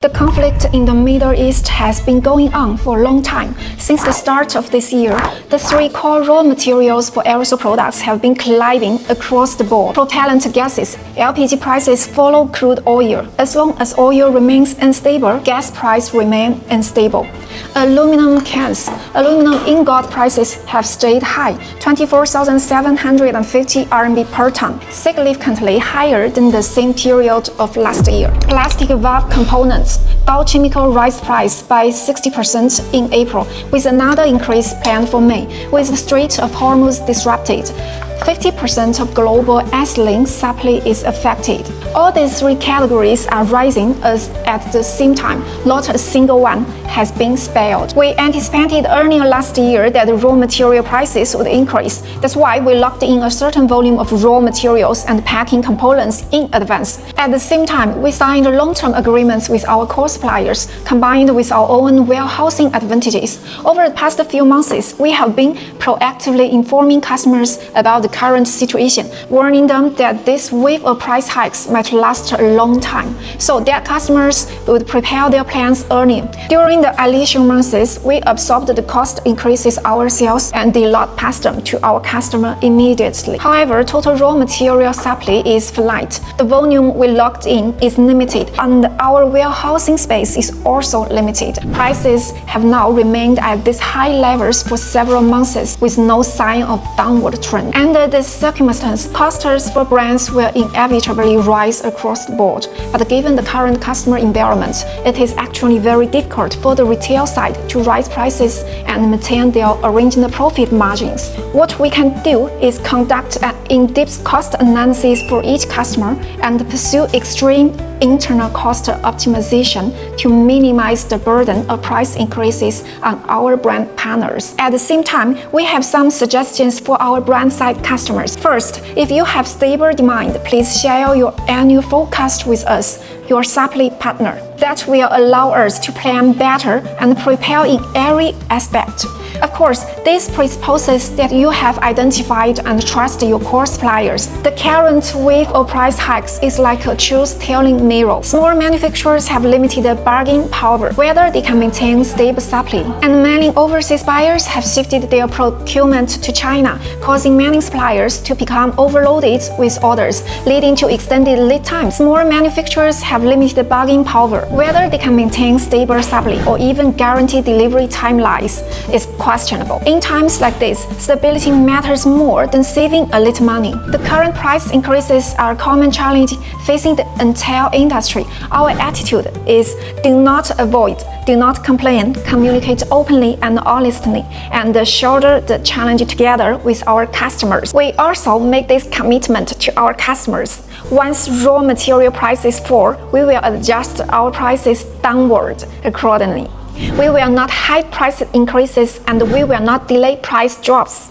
The conflict in the Middle East has been going on for a long time. Since the start of this year, the three core raw materials for aerosol products have been colliding across the board. Propellant gases, LPG prices follow crude oil. As long as oil remains unstable, gas prices remain unstable. Aluminum cans, aluminum ingot prices have stayed high, 24,750 RMB per ton, significantly higher than the same period of last year. Plastic valve components, Dow Chemical raised price by 60% in April, with another increase planned for May. With the Strait of Hormuz disrupted, 50% of global ethylene supply is affected. All these three categories are rising as at the same time, not a single one has been spared. We anticipated earlier last year that the raw material prices would increase. That's why we locked in a certain volume of raw materials and packing components in advance. At the same time, we signed long-term agreements with our core suppliers, combined with our own warehousing advantages. Over the past few months, we have been proactively informing customers about the current situation, warning them that this wave of price hikes might last a long time, so that customers would prepare their plans early. During the initial months, we absorbed the cost increases ourselves and did not pass them to our customer immediately. However, total raw material supply is flat. The volume we locked in is limited, and our warehousing space is also limited. Prices have now remained at these high levels for several months with no sign of downward trend. Under this circumstance, costs for brands will inevitably rise across the board. But given the current customer environment, it is actually very difficult for the retail side to raise prices and maintain their original profit margins. What we can do is conduct an in-depth cost analysis for each customer and pursue extreme internal cost optimization to minimize the burden of price increases on our brand partners. At the same time, we have some suggestions for our brand side customers. First, if you have stable demand, please share your annual forecast with us, your supply partner. That will allow us to plan better and prepare in every aspect. Of course, this presupposes that you have identified and trust your core suppliers. The current wave of price hikes is like a truth-telling mirror. Small manufacturers have limited bargaining power, whether they can maintain stable supply. And many overseas buyers have shifted their procurement to China, causing many suppliers to become overloaded with orders, leading to extended lead times. Small manufacturers have limited bargaining power, whether they can maintain stable supply or even guarantee delivery timelines is questionable. In times like this, stability matters more than saving a little money. The current price increases are a common challenge facing the entire industry. Our attitude is do not avoid, do not complain, communicate openly and honestly, and shoulder the challenge together with our customers. We also make this commitment to our customers. Once raw material prices fall, we will adjust our prices downward accordingly. We will not hide price increases and we will not delay price drops.